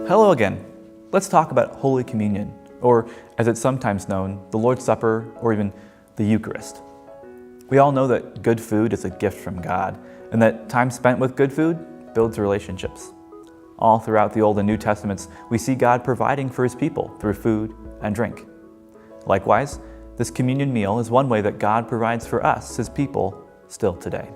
Hello again. Let's talk about Holy Communion, or as it's sometimes known, the Lord's Supper, or even the Eucharist. We all know that good food is a gift from God, and that time spent with good food builds relationships. All throughout the Old and New Testaments, we see God providing for His people through food and drink. Likewise, this communion meal is one way that God provides for us, His people, still today.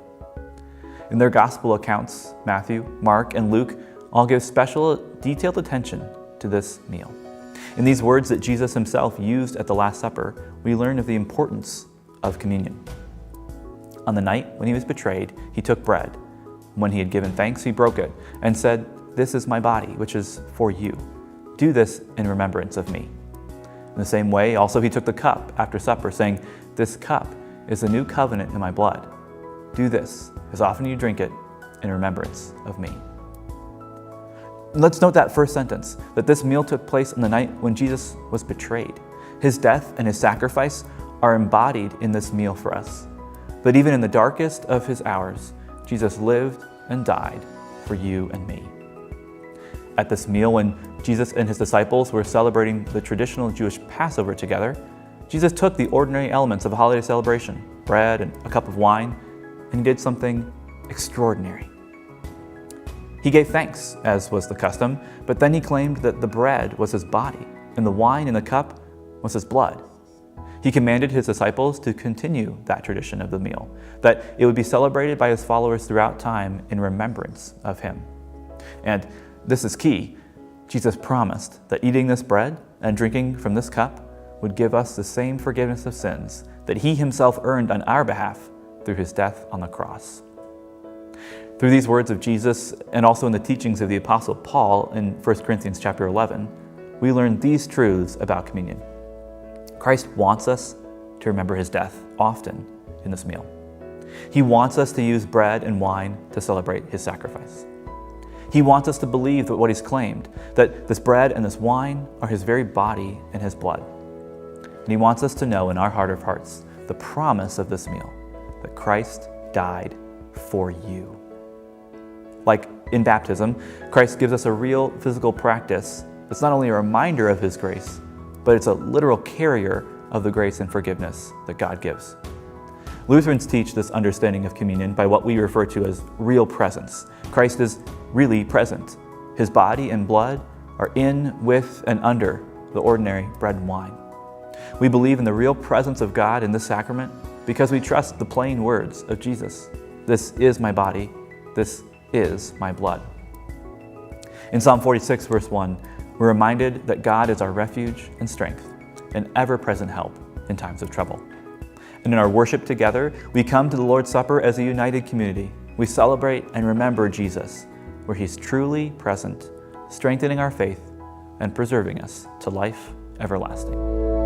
In their gospel accounts, Matthew, Mark, and Luke all give special, detailed attention to this meal. In these words that Jesus Himself used at the Last Supper, we learn of the importance of communion. On the night when He was betrayed, He took bread. When He had given thanks, He broke it and said, "This is my body, which is for you. Do this in remembrance of me." In the same way, also He took the cup after supper, saying, "This cup is the new covenant in my blood. Do this as often as you drink it in remembrance of me." Let's note that first sentence, that this meal took place on the night when Jesus was betrayed. His death and His sacrifice are embodied in this meal for us. But even in the darkest of His hours, Jesus lived and died for you and me. At this meal, when Jesus and His disciples were celebrating the traditional Jewish Passover together, Jesus took the ordinary elements of a holiday celebration, bread and a cup of wine, and He did something extraordinary. He gave thanks, as was the custom, but then He claimed that the bread was His body and the wine in the cup was His blood. He commanded His disciples to continue that tradition of the meal, that it would be celebrated by His followers throughout time in remembrance of Him. And this is key. Jesus promised that eating this bread and drinking from this cup would give us the same forgiveness of sins that He Himself earned on our behalf through His death on the cross. Through these words of Jesus, and also in the teachings of the Apostle Paul in 1 Corinthians chapter 11, we learn these truths about communion. Christ wants us to remember His death often in this meal. He wants us to use bread and wine to celebrate His sacrifice. He wants us to believe that what He's claimed, that this bread and this wine are His very body and His blood. And He wants us to know in our heart of hearts the promise of this meal, that Christ died for you. Like in baptism, Christ gives us a real physical practice that's not only a reminder of His grace, but it's a literal carrier of the grace and forgiveness that God gives. Lutherans teach this understanding of communion by what we refer to as real presence. Christ is really present. His body and blood are in, with, and under the ordinary bread and wine. We believe in the real presence of God in this sacrament because we trust the plain words of Jesus. This is my body. This is my blood. In Psalm 46, verse 1, we're reminded that God is our refuge and strength, an ever-present help in times of trouble. And in our worship together, we come to the Lord's Supper as a united community. We celebrate and remember Jesus, where He's truly present, strengthening our faith and preserving us to life everlasting.